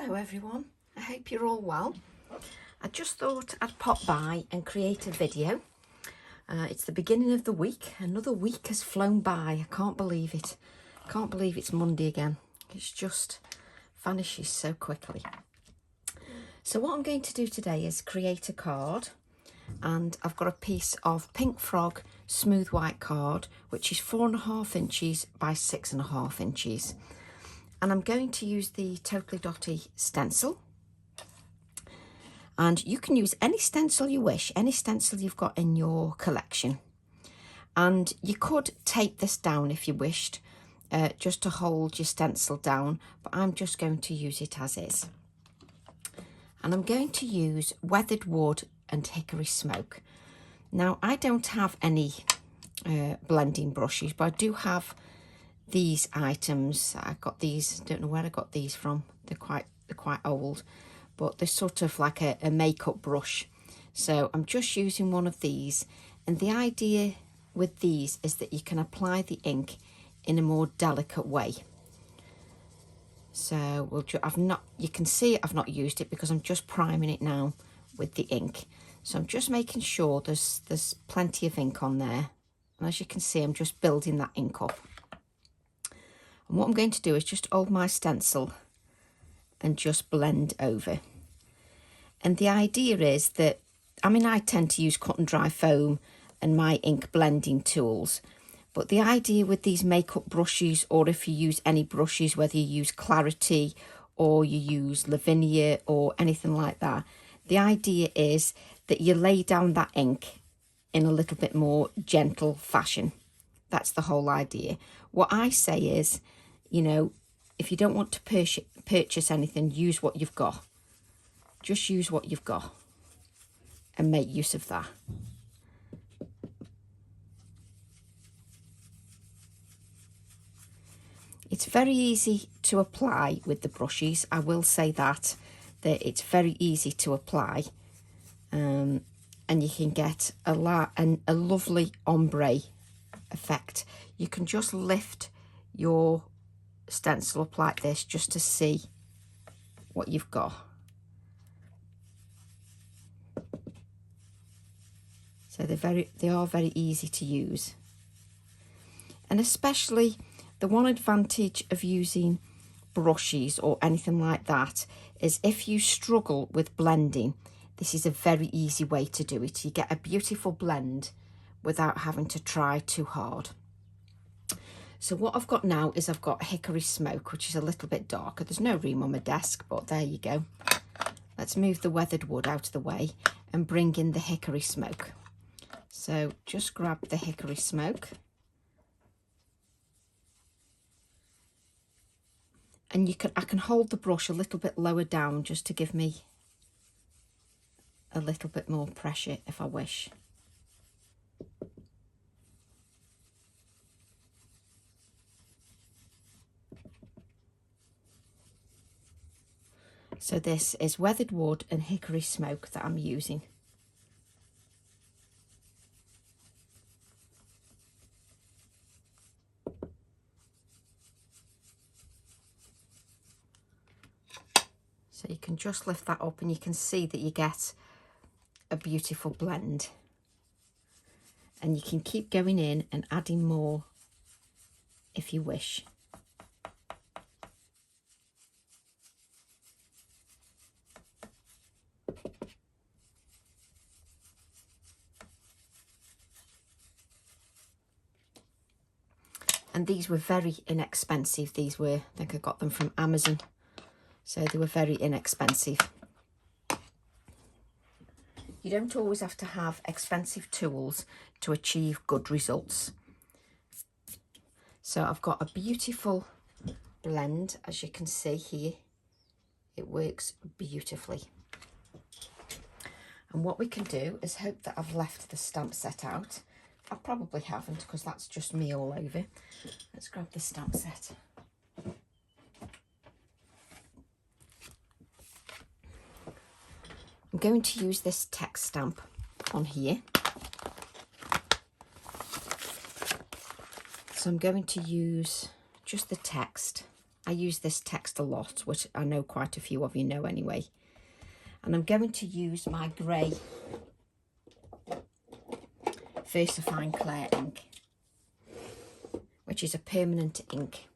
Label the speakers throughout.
Speaker 1: Hello everyone, I hope you're all well. I just thought I'd pop by and create a video. It's the beginning of the week. Another week has flown by. I can't believe it. I can't believe it's Monday again. It's just vanishes so quickly. So what I'm going to do today is create a card, and I've got a piece of Pink Frog smooth white card which is 4.5 inches by 6.5 inches. And I'm going to use the Totally Dotty stencil. And you can use any stencil you wish, any stencil you've got in your collection. And you could tape this down if you wished, just to hold your stencil down, but I'm just going to use it as is. And I'm going to use weathered wood and hickory smoke. Now, I don't have any blending brushes, but I do have these items. I got these, don't know where I got these from. They're quite old, but they're sort of like a makeup brush. So I'm just using one of these, and the idea with these is that you can apply the ink in a more delicate way. So you can see I've not used it because I'm just priming it now with the ink. So I'm just making sure there's plenty of ink on there, and as you can see, I'm just building that ink up. And what I'm going to do is just hold my stencil and just blend over. And the idea is that, I tend to use cut and dry foam and my ink blending tools. But the idea with these makeup brushes, or if you use any brushes, whether you use Clarity or you use Lavinia or anything like that, the idea is that you lay down that ink in a little bit more gentle fashion. That's the whole idea. What I say is, if you don't want to purchase anything, use what you've got. Just use what you've got and make use of that. It's very easy to apply with the brushes. I will say that it's very easy to apply, and you can get a lovely ombre effect. You can just lift your stencil up like this just to see what you've got. So they are very easy to use. And especially the one advantage of using brushes or anything like that is if you struggle with blending, this is a very easy way to do it. You get a beautiful blend without having to try too hard. So what I've got now is I've got hickory smoke, which is a little bit darker. There's no room on my desk, but there you go. Let's move the weathered wood out of the way and bring in the hickory smoke. So just grab the hickory smoke. And I can hold the brush a little bit lower down just to give me a little bit more pressure if I wish. So this is weathered wood and hickory smoke that I'm using. So you can just lift that up and you can see that you get a beautiful blend. And you can keep going in and adding more if you wish. And these were very inexpensive. These were, I think I got them from Amazon. So they were very inexpensive. You don't always have to have expensive tools to achieve good results. So I've got a beautiful blend, as you can see here. It works beautifully. And what we can do is hope that I've left the stamp set out. I probably haven't, because that's just me all over. Let's grab the stamp set. I'm going to use this text stamp on here. So I'm going to use just the text. I use this text a lot, which I know quite a few of you know anyway. And I'm going to use my grey VersaFine Clear ink, which is a permanent ink,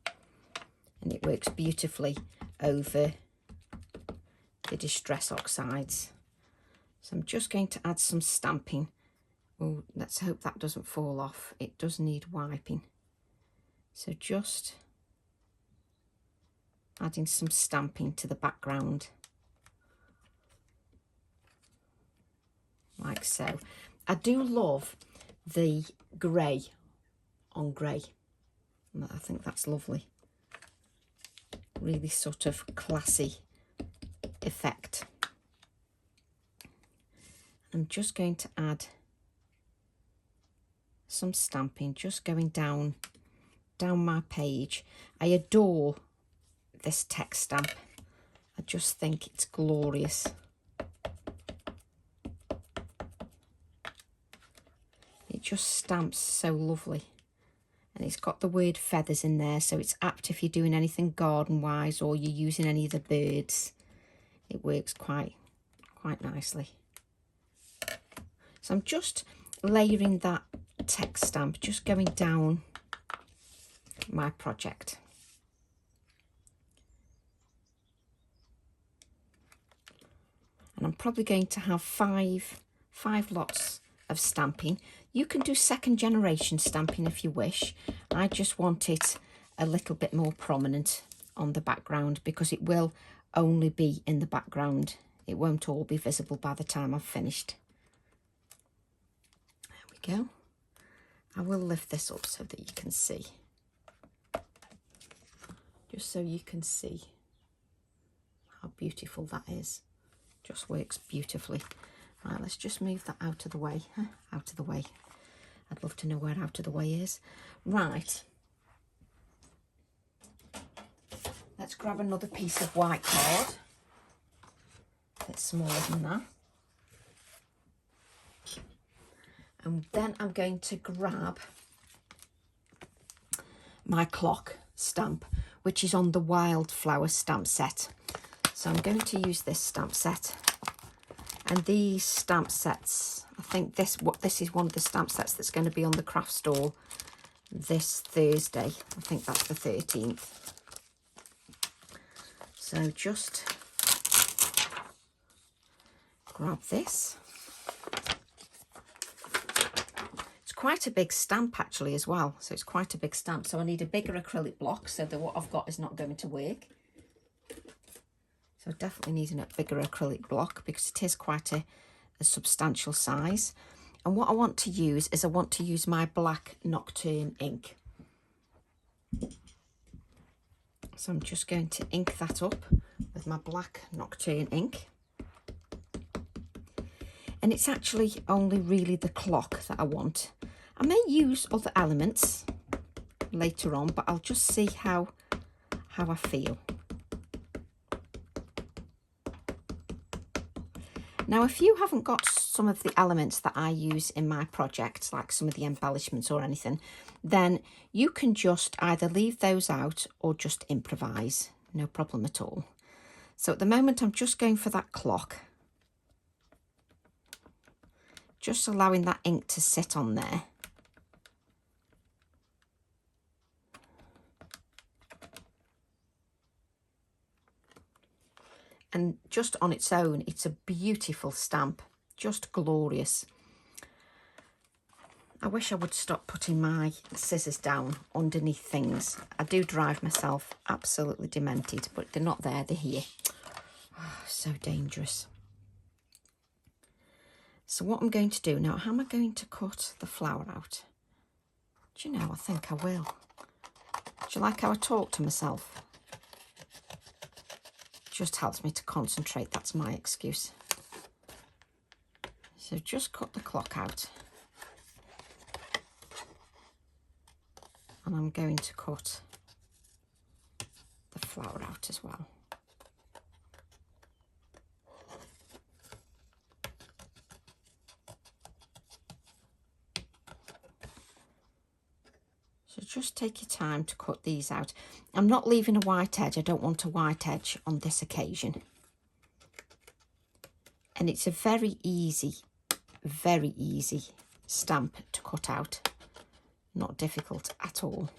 Speaker 1: and it works beautifully over the Distress Oxides. So I'm just going to add some stamping. Oh, let's hope that doesn't fall off. It does need wiping. So just adding some stamping to the background, like so. I do love the grey on grey. I think that's lovely. Really sort of classy effect. I'm just going to add some stamping, just going down my page. I adore this text stamp. I just think it's glorious. It just stamps so lovely. And it's got the word feathers in there, so it's apt if you're doing anything garden wise or you're using any of the birds. It works quite nicely. So I'm just layering that text stamp, just going down my project. And I'm probably going to have five lots of stamping. You can do second generation stamping if you wish. I just want it a little bit more prominent on the background because it will only be in the background. It won't all be visible by the time I've finished. There we go. I will lift this up so that you can see. Just so you can see how beautiful that is. Just works beautifully. Right, let's just move that out of the way. Out of the way. I'd love to know where out of the way is. Right. Let's grab another piece of white card. A bit smaller than that. And then I'm going to grab my clock stamp, which is on the Wildflower stamp set. So I'm going to use this stamp set. And these stamp sets, I think this is one of the stamp sets that's going to be on the craft store this Thursday. I think that's the 13th. So just grab this. It's quite a big stamp actually as well. So it's quite a big stamp. So I need a bigger acrylic block so that what I've got is not going to work. So I definitely need a bigger acrylic block because it is quite a substantial size. And what I want to use is I want to use my black Nocturne ink. So I'm just going to ink that up with my black Nocturne ink. And it's actually only really the clock that I want. I may use other elements later on, but I'll just see how I feel. Now, if you haven't got some of the elements that I use in my project, like some of the embellishments or anything, then you can just either leave those out or just improvise. No problem at all. So at the moment, I'm just going for that clock. Just allowing that ink to sit on there. And just on its own, it's a beautiful stamp, just glorious. I wish I would stop putting my scissors down underneath things. I do drive myself absolutely demented, but they're not there, they're here. Oh, so dangerous. So what I'm going to do now, how am I going to cut the flower out? Do you know, I think I will. Do you like how I talk to myself? Just helps me to concentrate, that's my excuse. So just cut the clock out. And I'm going to cut the flower out as well. So just take your time to cut these out. I'm not leaving a white edge. I don't want a white edge on this occasion. And it's a very easy stamp to cut out. Not difficult at all.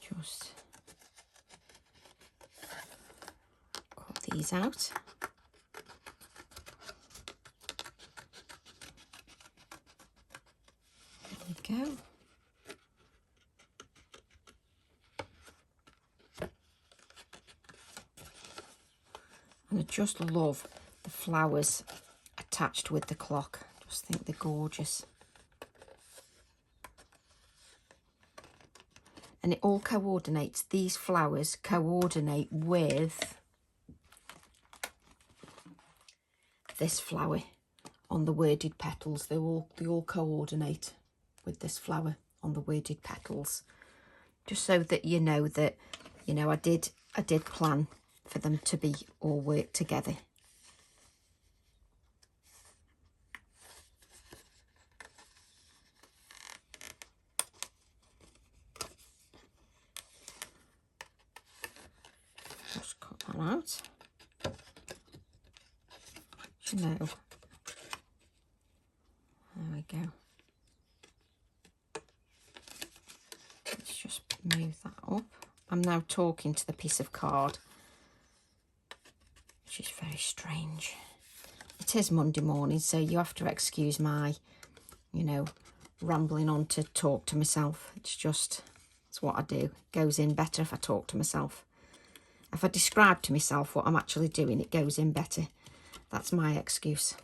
Speaker 1: Just cut these out. There we go. And I just love the flowers attached with the clock. Just think they're gorgeous. And it all coordinates. These flowers coordinate with this flower on the worded petals. They all coordinate with this flower on the worded petals. Just so that you know that, you know, I did plan for them to be all work together. Just cut that out. You know, there we go. Let's just move that up. I'm now talking to the piece of card, which is very strange. It is Monday morning, so you have to excuse my, you know, rambling on to talk to myself. It's what I do. It goes in better if I talk to myself. If I describe to myself what I'm actually doing, it goes in better. That's my excuse,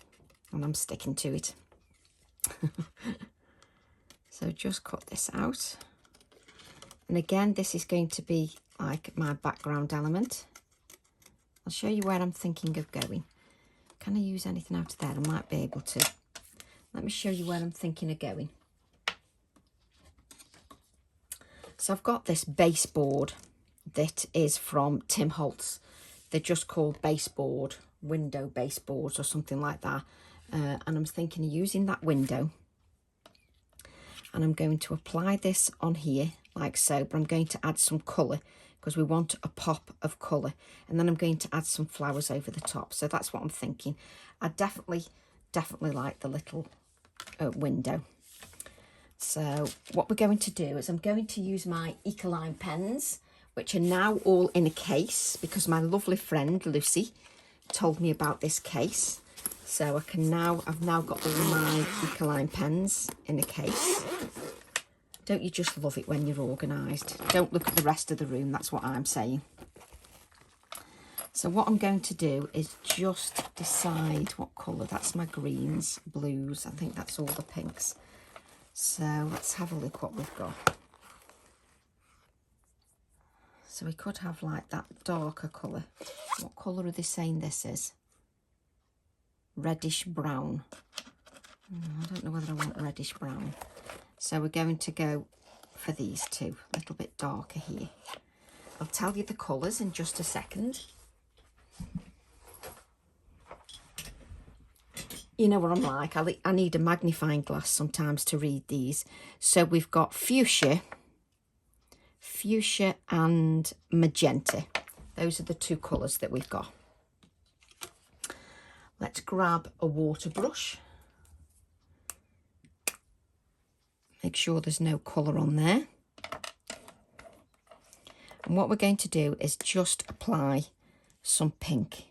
Speaker 1: and I'm sticking to it. So just cut this out. And again, this is going to be like my background element. I'll show you where I'm thinking of going. Can I use anything out of there? I might be able to. Let me show you where I'm thinking of going. So I've got this baseboard that is from Tim Holtz. They're just called baseboard, window baseboards or something like that. And I'm thinking of using that window. And I'm going to apply this on here like so, but I'm going to add some colour because we want a pop of colour. And then I'm going to add some flowers over the top. So that's what I'm thinking. I definitely like the little window. So what we're going to do is I'm going to use my Ecoline pens, which are now all in a case because my lovely friend Lucy told me about this case. So I've now got all my Ecoline pens in a case. Don't you just love it when you're organised? Don't look at the rest of the room, that's what I'm saying. So what I'm going to do is just decide what colour. That's my greens, blues, I think that's all the pinks. So let's have a look what we've got. So we could have like that darker colour. What colour are they saying this is? Reddish brown. I don't know whether I want reddish brown. So we're going to go for these two, a little bit darker here. I'll tell you the colours in just a second. You know what I'm like, I need a magnifying glass sometimes to read these. So we've got fuchsia and magenta. Those are the two colours that we've got. Let's grab a water brush. Make sure there's no colour on there. And what we're going to do is just apply some pink.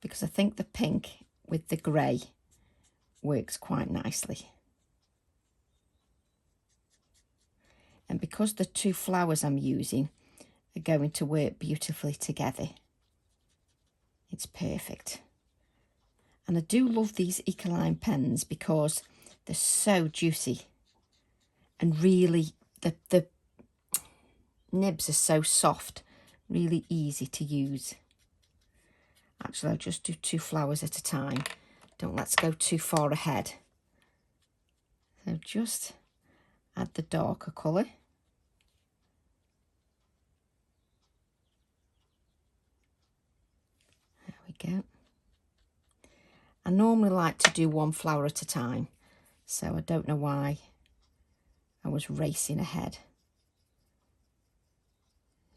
Speaker 1: Because I think the pink with the grey works quite nicely. And because the two flowers I'm using are going to work beautifully together, it's perfect. And I do love these Ecoline pens because they're so juicy. And really, the nibs are so soft, really easy to use. Actually, I'll just do two flowers at a time. Let's go too far ahead. So just add the darker colour. There we go. I normally like to do one flower at a time. So I don't know why I was racing ahead.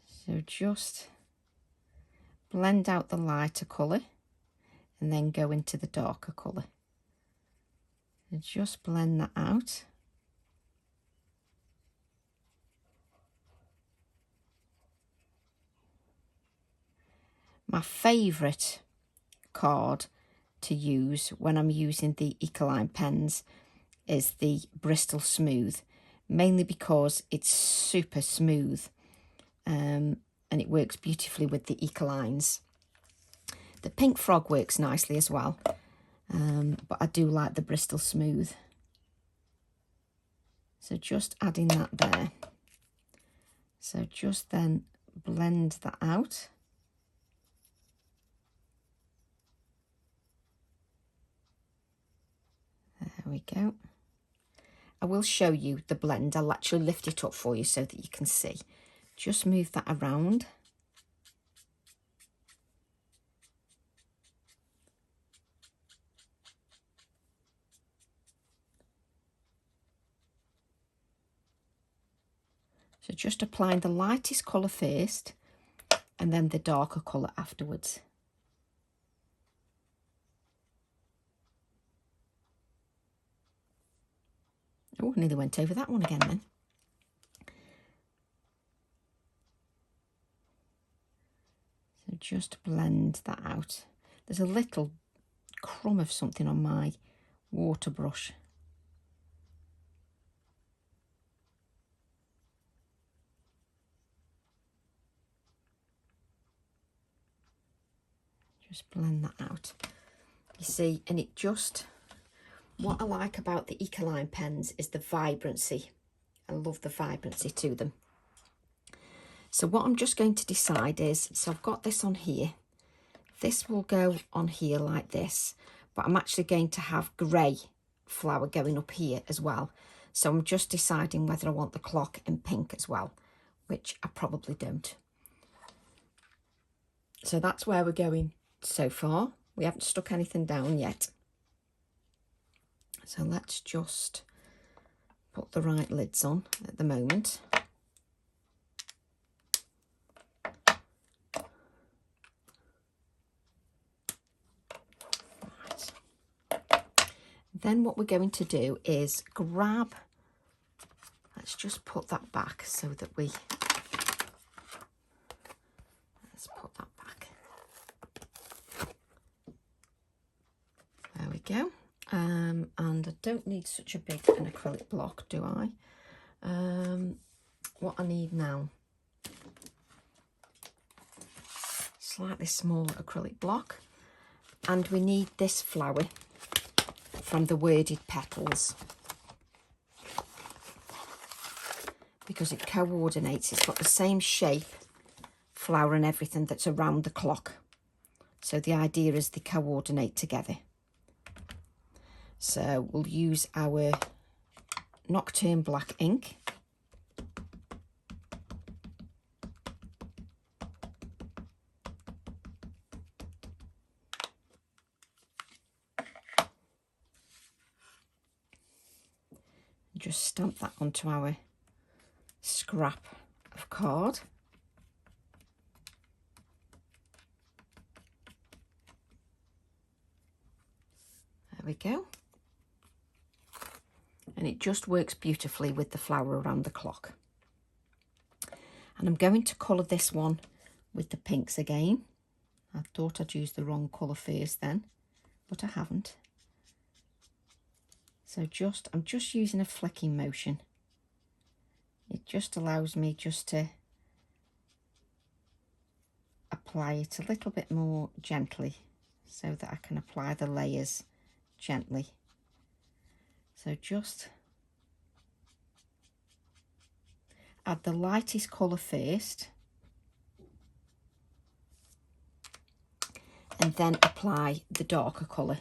Speaker 1: So just blend out the lighter colour and then go into the darker colour. And just blend that out. My favourite card to use when I'm using the Ecoline pens is the Bristol Smooth, mainly because it's super smooth and it works beautifully with the Ecolines. The Pink Frog works nicely as well, but I do like the Bristol Smooth. So just adding that there. So just then blend that out. There we go. I will show you the blend. I'll actually lift it up for you so that you can see. Just move that around. So just applying the lightest colour first and then the darker colour afterwards. Oh, nearly went over that one again then. So just blend that out. There's a little crumb of something on my water brush. Just blend that out. You see, and it just, what I like about the Ecoline pens is the vibrancy. I love the vibrancy to them. So what I'm just going to decide is, so I've got this on here. This will go on here like this, but I'm actually going to have grey flower going up here as well. So I'm just deciding whether I want the clock in pink as well, which I probably don't. So that's where we're going so far. We haven't stuck anything down yet. So let's just put the right lids on at the moment. Right. Then what we're going to do is grab, let's just put that back so that we, let's put that back. There we go. And I don't need such a big an acrylic block, do I? What I need now, slightly smaller acrylic block, and we need this flower from the worded Petals because it coordinates. It's got the same shape, flower and everything that's around the clock. So the idea is they coordinate together. So we'll use our Nocturne Black ink. Just stamp that onto our scrap of card. There we go. And it just works beautifully with the flower around the clock. And I'm going to colour this one with the pinks again. I thought I'd use the wrong colour first then, but I haven't. So I'm just using a flicking motion. It just allows me just to apply it a little bit more gently so that I can apply the layers gently. So just add the lightest colour first and then apply the darker colour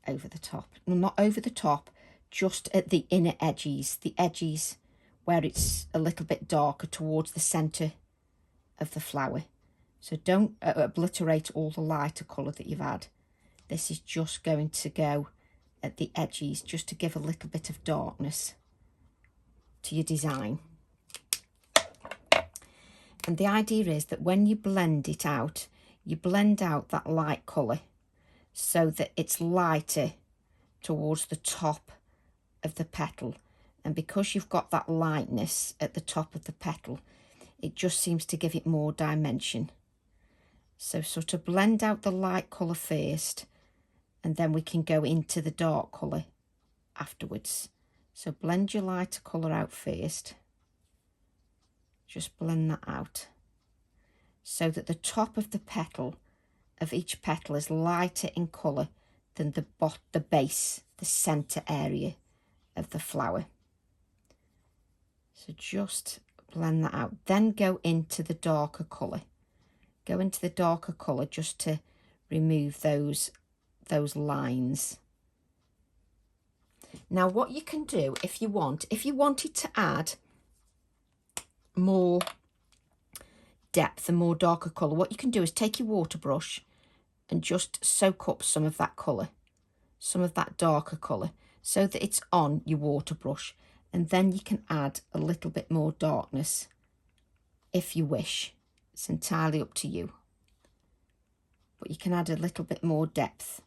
Speaker 1: over the top. No, not over the top, just at the inner edges, the edges where it's a little bit darker towards the centre of the flower. So don't obliterate all the lighter colour that you've had. This is just going to go at the edges just to give a little bit of darkness to your design. And the idea is that when you blend it out, you blend out that light colour so that it's lighter towards the top of the petal. And because you've got that lightness at the top of the petal, it just seems to give it more dimension. So sort of blend out the light colour first, and then we can go into the dark colour afterwards. So blend your lighter colour out first. Just blend that out so that the top of the petal, of each petal, is lighter in colour than the base, the centre area of the flower. So just blend that out. Then go into the darker colour. Go into the darker colour just to remove those lines. Now what you can do if you wanted to add more depth and more darker colour, what you can do is take your water brush and just soak up some of that colour, some of that darker colour, so that it's on your water brush, and then you can add a little bit more darkness if you wish. It's entirely up to you, but you can add a little bit more depth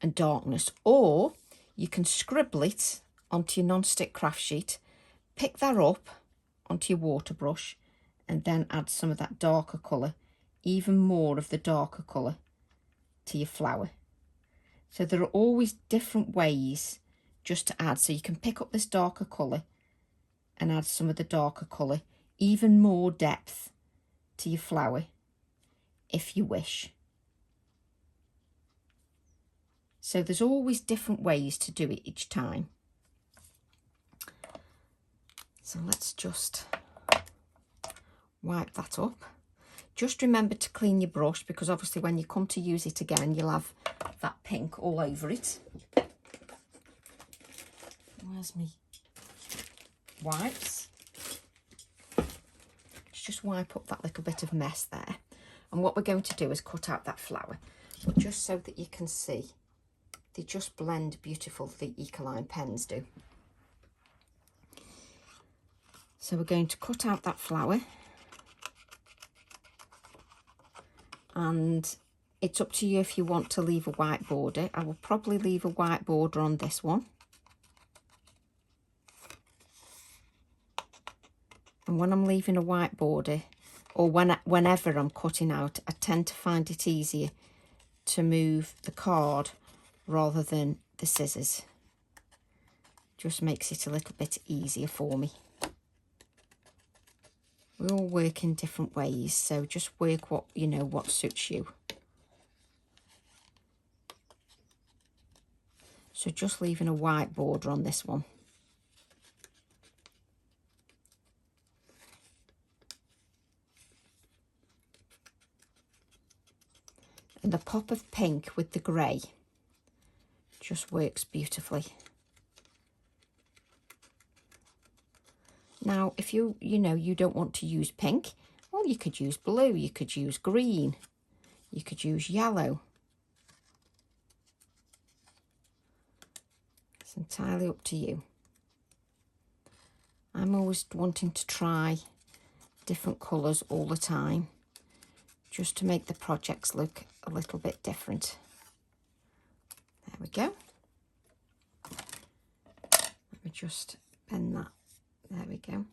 Speaker 1: and darkness, or you can scribble it onto your non-stick craft sheet, pick that up onto your water brush, and then add some of that darker colour, even more of the darker colour, to your flower. So there are always different ways just to add. So you can pick up this darker colour and add some of the darker colour, even more depth to your flower if you wish. So there's always different ways to do it each time. So let's just wipe that up. Just remember to clean your brush, because obviously when you come to use it again, you'll have that pink all over it. Where's me wipes? Let's just wipe up that little bit of mess there. And what we're going to do is cut out that flower, but just so that you can see, they just blend beautiful, the Ecoline pens do. So we're going to cut out that flower, and it's up to you if you want to leave a white border. I will probably leave a white border on this one. And when I'm leaving a white border, or whenever I'm cutting out, I tend to find it easier to move the card rather than the scissors. Just makes it a little bit easier for me. We all work in different ways, so just work what suits you. So just leaving a white border on this one. And the pop of pink with the grey just works beautifully. Now, if you don't want to use pink, well, you could use blue, you could use green, you could use yellow. It's entirely up to you. I'm always wanting to try different colours all the time, just to make the projects look a little bit different. There we go. Let me just bend that. There we go.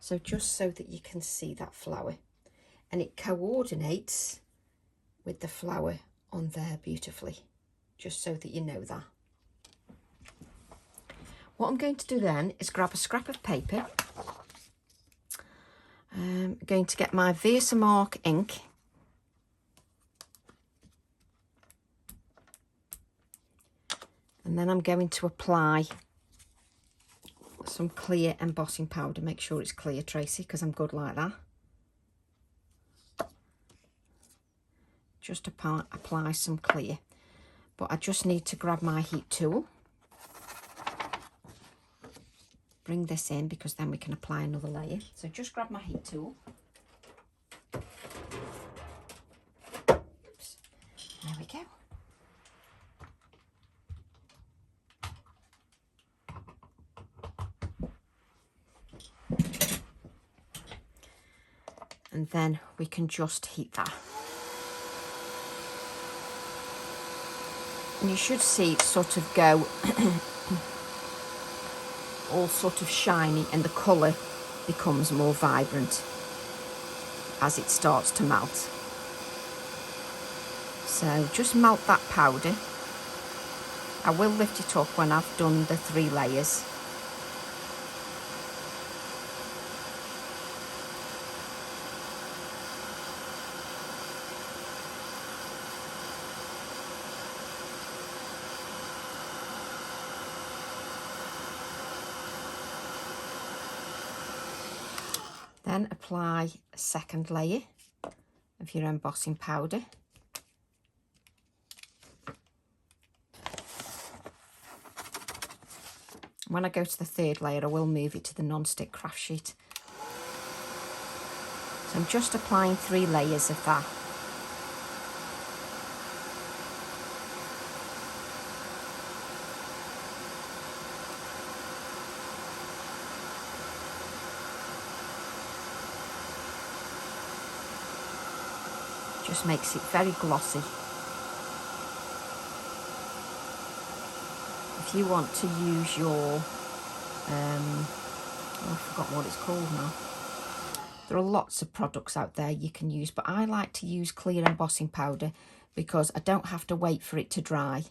Speaker 1: So just so that you can see that flower, and it coordinates with the flower on there beautifully, just so that you know that. What I'm going to do then is grab a scrap of paper. I'm going to get my Versamark ink. And then I'm going to apply some clear embossing powder. Make sure it's clear, Tracy, because I'm good like that. Just apply some clear. But I just need to grab my heat tool. Bring this in, because then we can apply another layer. So just grab my heat tool. Oops. There we go. And then we can just heat that. And you should see it sort of go all sort of shiny, and the colour becomes more vibrant as it starts to melt. So just melt that powder. I will lift it up when I've done the 3 layers. Then apply a second layer of your embossing powder. When I go to the 3rd layer, I will move it to the non-stick craft sheet. So I'm just applying 3 layers of that. Just makes it very glossy. If you want to use your, I've forgotten what it's called now. There are lots of products out there you can use, but I like to use clear embossing powder because I don't have to wait for it to dry.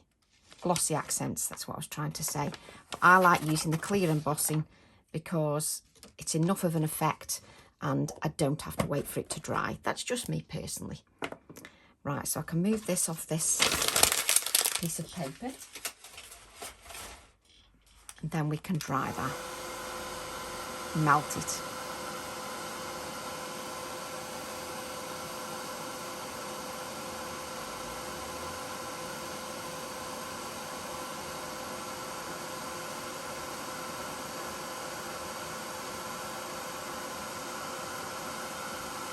Speaker 1: Glossy accents, that's what I was trying to say. But I like using the clear embossing because it's enough of an effect and I don't have to wait for it to dry. That's just me personally. Right, so I can move this off this piece of paper. And then we can dry that. Melt it.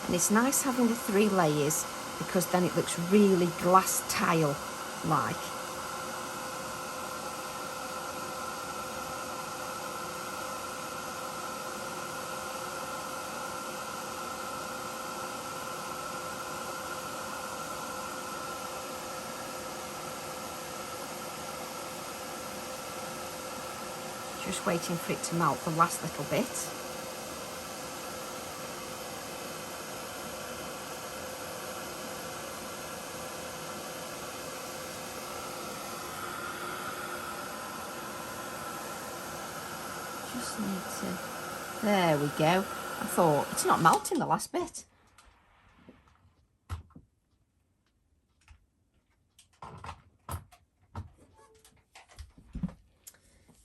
Speaker 1: And it's nice having the 3 layers because then it looks really glass tile like. Just waiting for it to melt the last little bit. Just need to, there we go. I thought, it's not melting the last bit.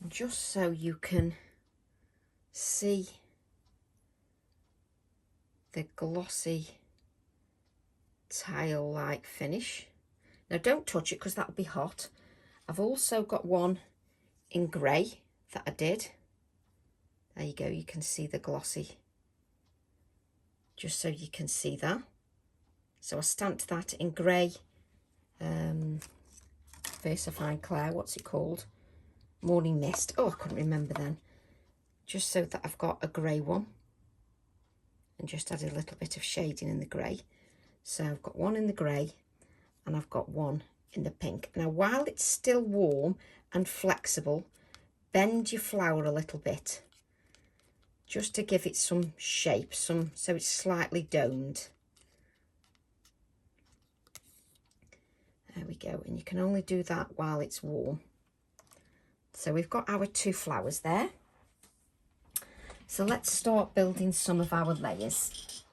Speaker 1: Just so you can see the glossy tile-like finish. Now don't touch it because that'll be hot. I've also got one in grey that I did. There you go, you can see the glossy. Just so you can see that. So I stamped that in grey. Versifying Claire, what's it called? Morning Mist. Oh, I couldn't remember then. Just so that I've got a grey one. And just added a little bit of shading in the grey. So I've got one in the grey and I've got one in the pink. Now, while it's still warm and flexible, bend your flower a little bit. Just to give it some shape, so it's slightly domed. There we go. And you can only do that while it's warm. So we've got our 2 flowers there. So let's start building some of our layers.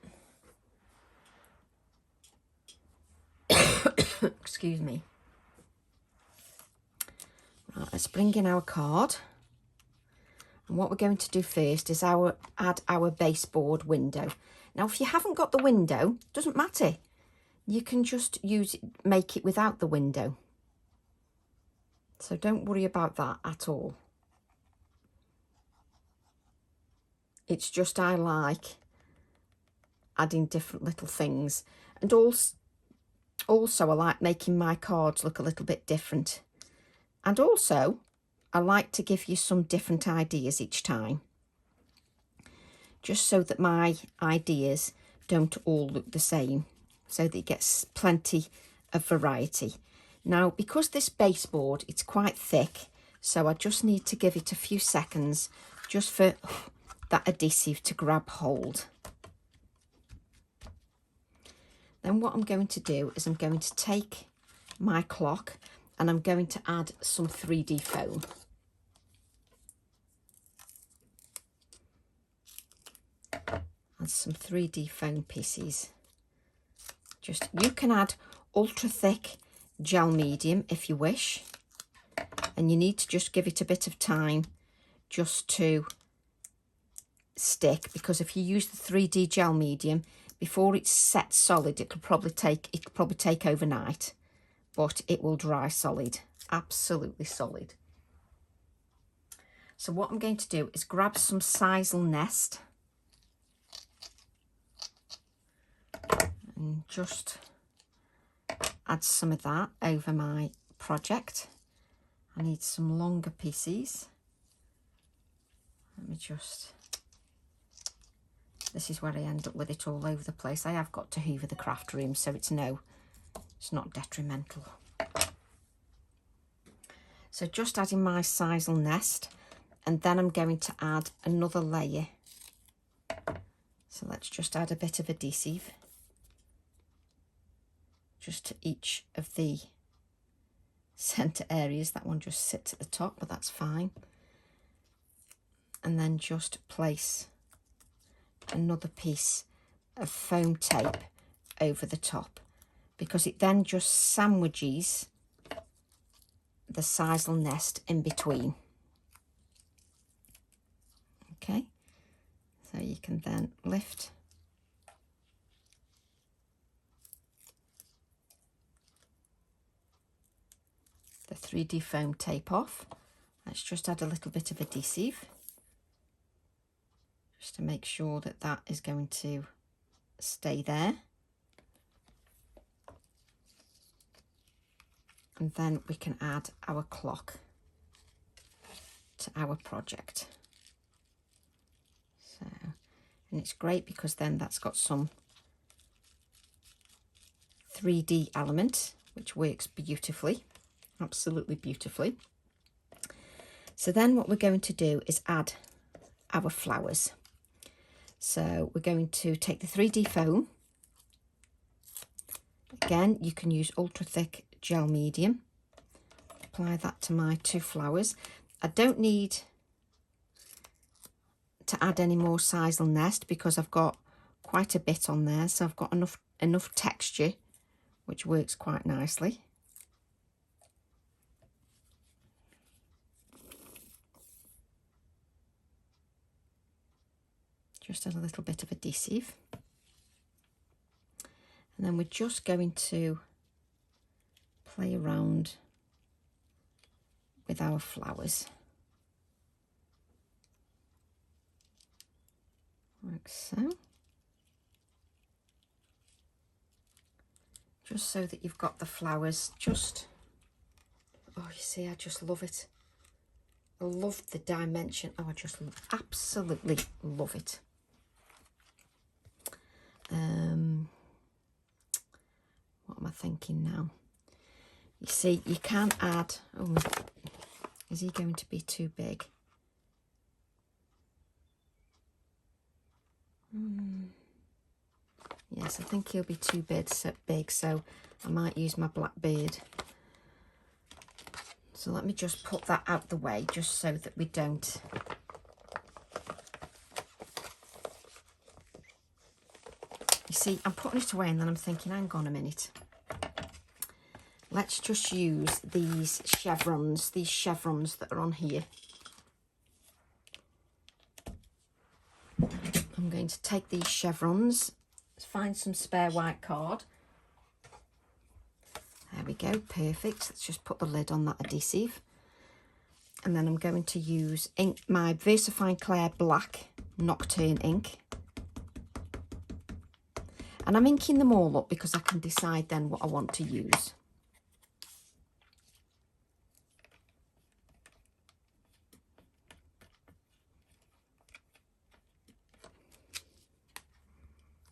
Speaker 1: Excuse me. Right, let's bring in our card. And what we're going to do first is add our baseboard window. Now, if you haven't got the window, doesn't matter. You can just make it without the window. So don't worry about that at all. It's just I like adding different little things. And also I like making my cards look a little bit different. And also I like to give you some different ideas each time. Just so that my ideas don't all look the same, so that it gets plenty of variety. Now, because this baseboard, it's quite thick, so I just need to give it a few seconds just for that adhesive to grab hold. Then what I'm going to do is I'm going to take my clock and I'm going to add some 3D foam. Add some 3D foam pieces. You can add ultra thick gel medium if you wish, and you need to just give it a bit of time just to stick, because if you use the 3D gel medium, before it's set solid, it could probably take overnight, but it will dry solid, absolutely solid. So what I'm going to do is grab some sisal nest and just add some of that over my project. I need some longer pieces. Let me just, this is where I end up with it all over the place. I have got to hoover the craft room, so it's not detrimental. So just adding my sisal nest, and then I'm going to add another layer. So let's just add a bit of adhesive just to each of the centre areas. That one just sits at the top, but that's fine. And then just place another piece of foam tape over the top, because it then just sandwiches the sisal nest in between. Okay, so you can then lift the 3D foam tape off. Let's just add a little bit of adhesive just to make sure that that is going to stay there. And then we can add our clock to our project. So, and it's great because then that's got some 3D element, which works beautifully, absolutely beautifully. So then what we're going to do is add our flowers. So we're going to take the 3D foam. Again, you can use ultra thick gel medium. Apply that to my 2 flowers. I don't need to add any more sisal nest because I've got quite a bit on there, so I've got enough texture, which works quite nicely. Just add a little bit of adhesive, and then we're just going to play around with our flowers like so, just so that you've got the flowers just, oh, you see, I just love it. I love the dimension. Oh, I just absolutely love it. What am I thinking now? You see, you can add, oh, is he going to be too big? Yes, I think he'll be too big, so I might use my Blackbird. So let me just put that out the way, just so that we don't you see, I'm putting it away and then I'm thinking, hang on a minute. Let's just use these chevrons that are on here. I'm going to take these chevrons, find some spare white card. There we go, perfect. Let's just put the lid on that adhesive. And then I'm going to use ink, my VersaFine Clair Black Nocturne ink. And I'm inking them all up because I can decide then what I want to use.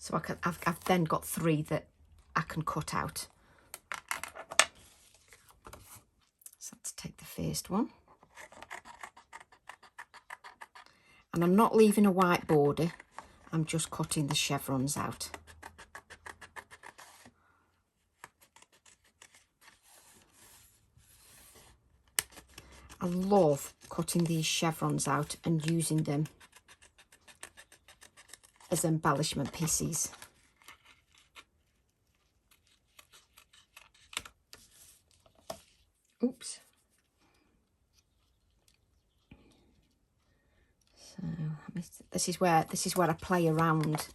Speaker 1: So I've then got 3 that I can cut out. So let's take the first one. And I'm not leaving a white border, I'm just cutting the chevrons out. I love cutting these chevrons out and using them as embellishment pieces. Oops. So this is where I play around.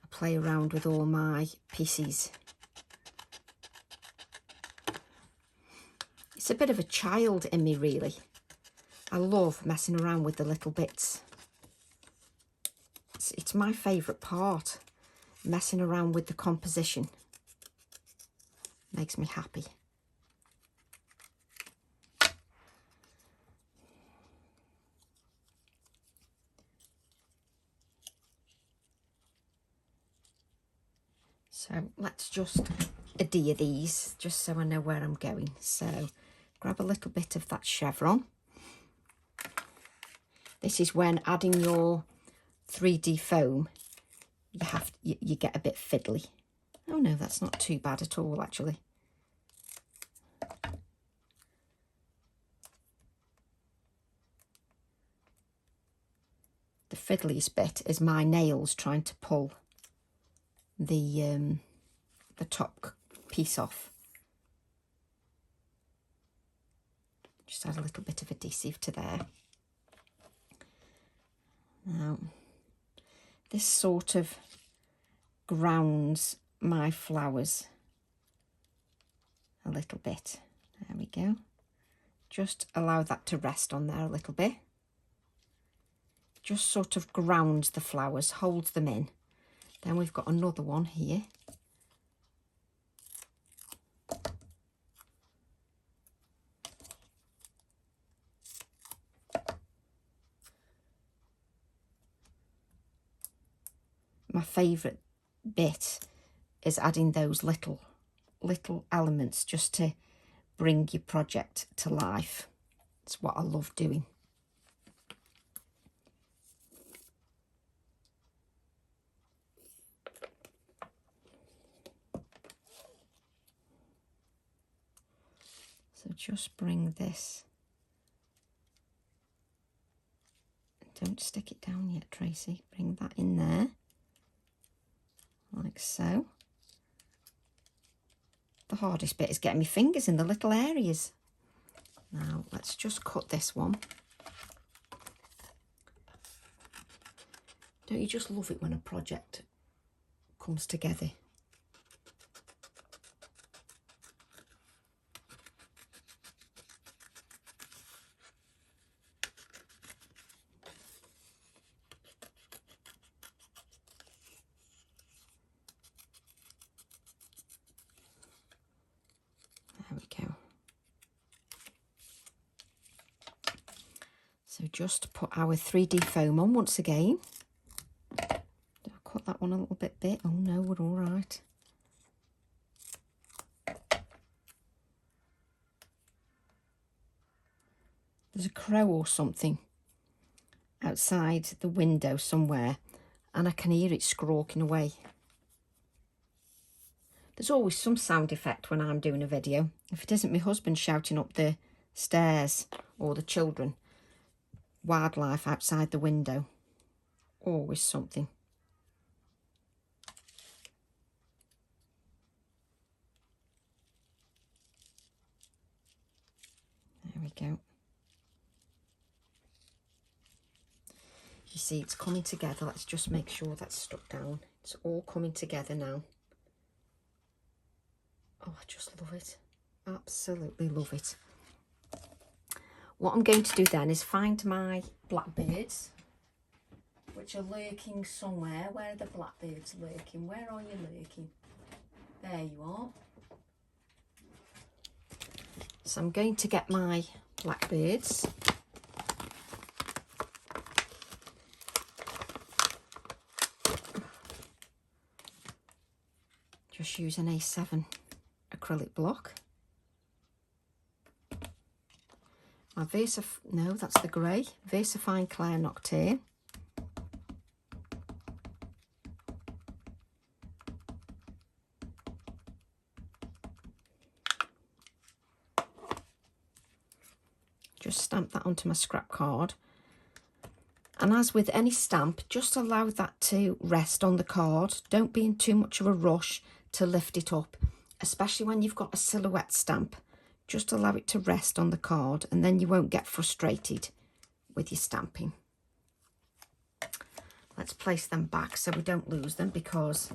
Speaker 1: I play around with all my pieces. It's a bit of a child in me, really. I love messing around with the little bits. It's my favourite part, messing around with the composition. Makes me happy. So let's just adhere these, just so I know where I'm going. So grab a little bit of that chevron. This is when adding your 3D foam, you get a bit fiddly. Oh no, that's not too bad at all, actually. The fiddliest bit is my nails trying to pull the top piece off. Just add a little bit of adhesive to there. Now, this sort of grounds my flowers a little bit. There we go. Just allow that to rest on there a little bit. Just sort of grounds the flowers, holds them in. Then we've got another one here. My favourite bit is adding those little elements just to bring your project to life. It's what I love doing. So just bring this. Don't stick it down yet, Tracy. Bring that in there. Like so. The hardest bit is getting my fingers in the little areas. Now let's just cut this one. Don't you just love it when a project comes together? There we go. So just put our 3D foam on once again. Did I cut that one a little bit? Oh no, we're all right. There's a crow or something outside the window somewhere, and I can hear it squawking away. There's always some sound effect when I'm doing a video. If it isn't my husband shouting up the stairs or the children, wildlife outside the window, always something. There we go. You see it's coming together. Let's just make sure that's stuck down. It's all coming together now. Oh, I just love it. Absolutely love it. What I'm going to do then is find my blackbirds, which are lurking somewhere. Where are the blackbirds lurking? Where are you lurking? There you are. So I'm going to get my blackbirds. Just use an A7 acrylic block. My no, that's the grey, Versafine Clair Nocturne. Just stamp that onto my scrap card. And as with any stamp, just allow that to rest on the card. Don't be in too much of a rush to lift it up, especially when you've got a silhouette stamp. Just allow it to rest on the card and then you won't get frustrated with your stamping. Let's place them back so we don't lose them, because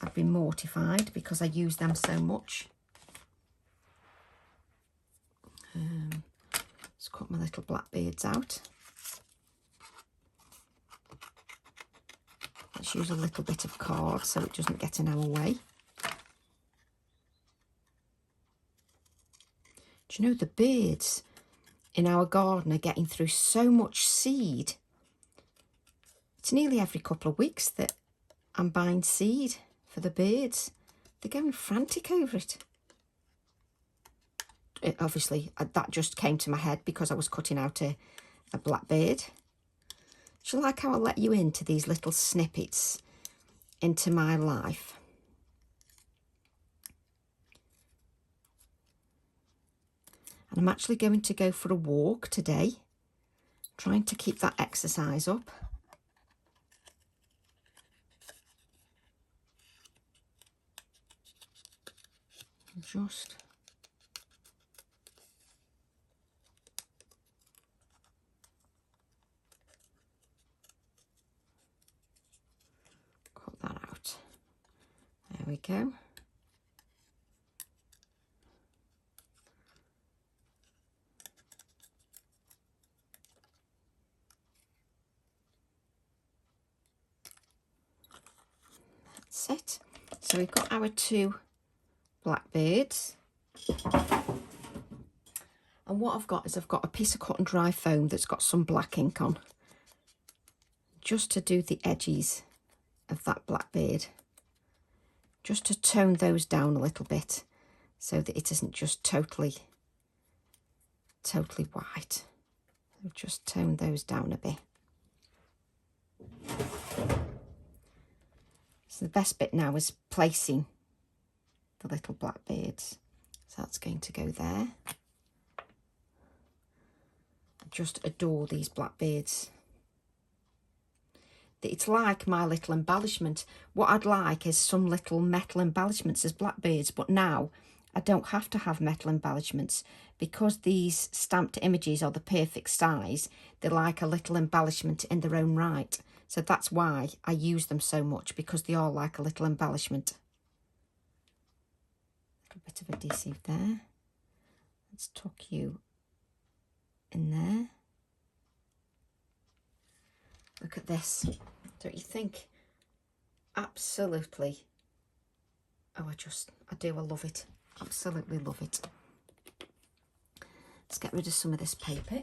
Speaker 1: I'd be mortified because I use them so much. Let's cut my little blackbirds out. Let's use a little bit of card so it doesn't get in our way. Do you know, the birds in our garden are getting through so much seed. It's nearly every couple of weeks that I'm buying seed for the birds. They're going frantic over it. Obviously, that just came to my head because I was cutting out a blackbird. Do you like how I let you into these little snippets into my life? And I'm actually going to go for a walk today, trying to keep that exercise up. Just cut that out. There we go. That's it. So we've got our two blackbirds. And what I've got is I've got a piece of cut and dry foam that's got some black ink on, just to do the edges of that blackbird, just to tone those down a little bit so that it isn't just totally white. So just tone those down a bit. So the best bit now is placing the little blackbirds. So that's going to go there. I just adore these blackbirds. It's like my little embellishment. What I'd like is some little metal embellishments as blackbirds, but now I don't have to have metal embellishments because these stamped images are the perfect size. They're like a little embellishment in their own right. So that's why I use them so much, because they are like a little embellishment. A little bit of adhesive there. Let's tuck you in there. Look at this. Don't you think? Absolutely. Oh, I love it. Absolutely love it. Let's get rid of some of this paper.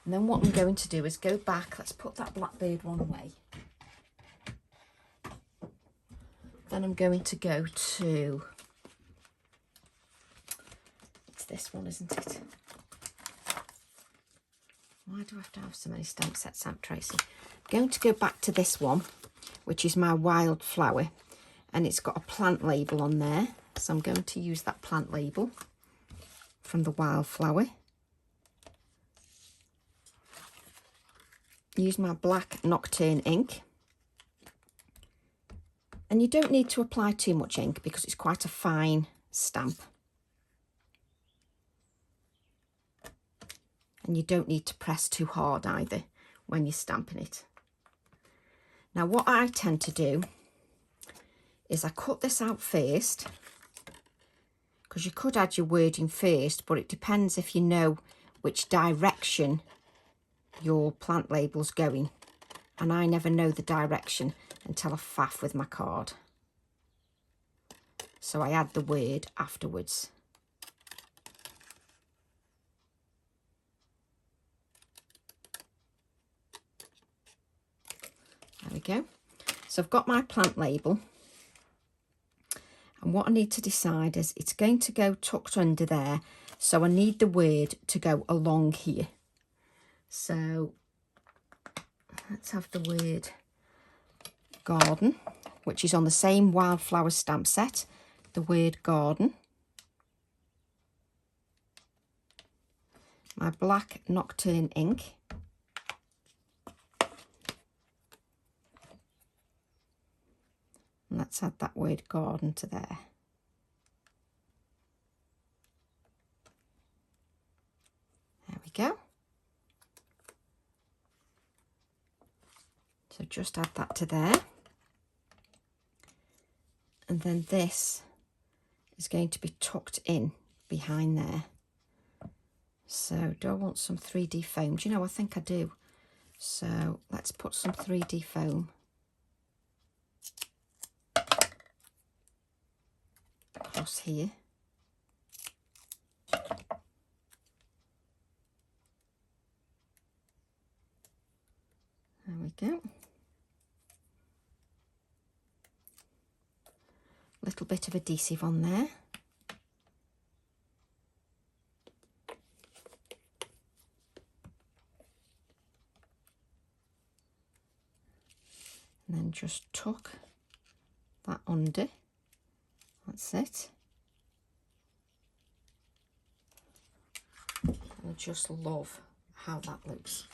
Speaker 1: And then what I'm going to do is go back. Let's put that blackbird one away. Then I'm going to go to, it's this one, isn't it? Why do I have to have so many stamp sets, Aunt Tracy? I'm going to go back to this one, which is my Wildflower, and it's got a plant label on there. So I'm going to use that plant label from the Wildflower. Use my black Nocturne ink. And you don't need to apply too much ink because it's quite a fine stamp. And you don't need to press too hard either when you're stamping it. Now what I tend to do is I cut this out first, because you could add your wording first, but it depends if you know which direction your plant label's going. And I never know the direction until I faff with my card. So I add the word afterwards. There we go. So I've got my plant label. And what I need to decide is it's going to go tucked under there, so I need the word to go along here. So let's have the word garden, which is on the same Wildflower stamp set, the word garden. My black Nocturne ink. And let's add that word garden to there. There we go. So just add that to there. And then this is going to be tucked in behind there. So do I want some 3D foam? Do you know, I think I do. So let's put some 3D foam across here. There we go. Little bit of adhesive on there. And then just tuck that under. That's it. I just love how that looks.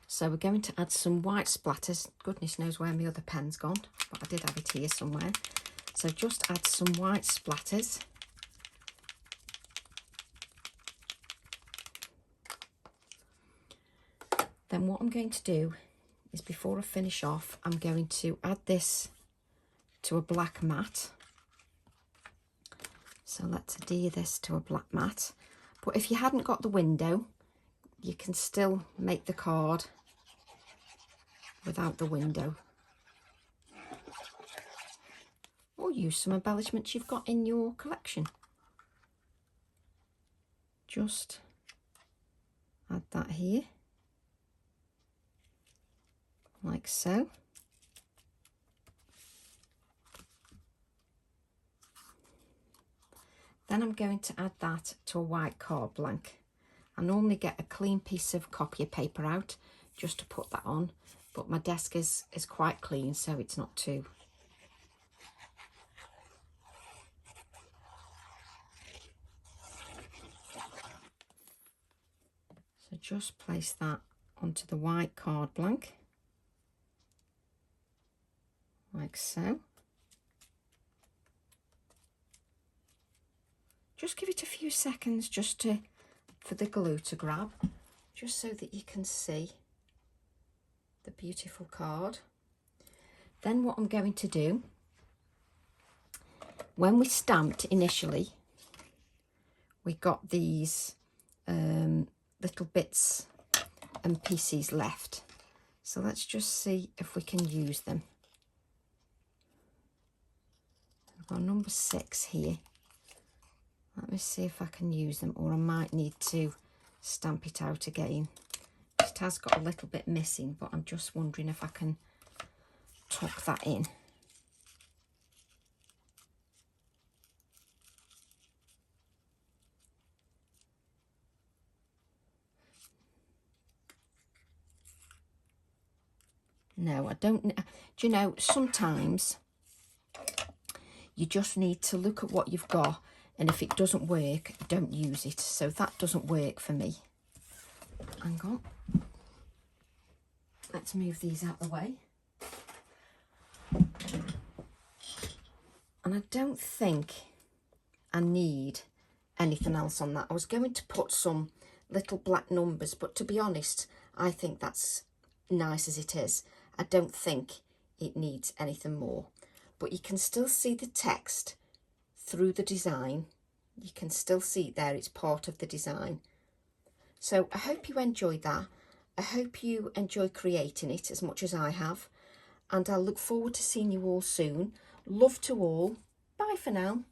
Speaker 1: So we're going to add some white splatters. Goodness knows where my other pen's gone, but I did have it here somewhere. So just add some white splatters. Then what I'm going to do is, before I finish off, I'm going to add this to a black mat. So let's adhere this to a black mat. But if you hadn't got the window, you can still make the card without the window. Or use some embellishments you've got in your collection. Just add that here, like so. Then I'm going to add that to a white card blank. I normally get a clean piece of copier paper out just to put that on, but my desk is quite clean, so it's not too. So just place that onto the white card blank, like so. Just give it a few seconds just for the glue to grab, just so that you can see the beautiful card. Then what I'm going to do, when we stamped initially, we got these little bits and pieces left. So let's just see if we can use them. I've got number 6 here. Let me see if I can use them, or I might need to stamp it out again. It has got a little bit missing, but I'm just wondering if I can tuck that in. No, I don't. Do you know, sometimes you just need to look at what you've got, and if it doesn't work, don't use it. So that doesn't work for me. Hang on. Let's move these out of the way. And I don't think I need anything else on that. I was going to put some little black numbers, but to be honest, I think that's nice as it is. I don't think it needs anything more. But you can still see the text through the design. You can still see it there, it's part of the design. So I hope you enjoyed that. I hope you enjoy creating it as much as I have, and I'll look forward to seeing you all soon. Love to all. Bye for now.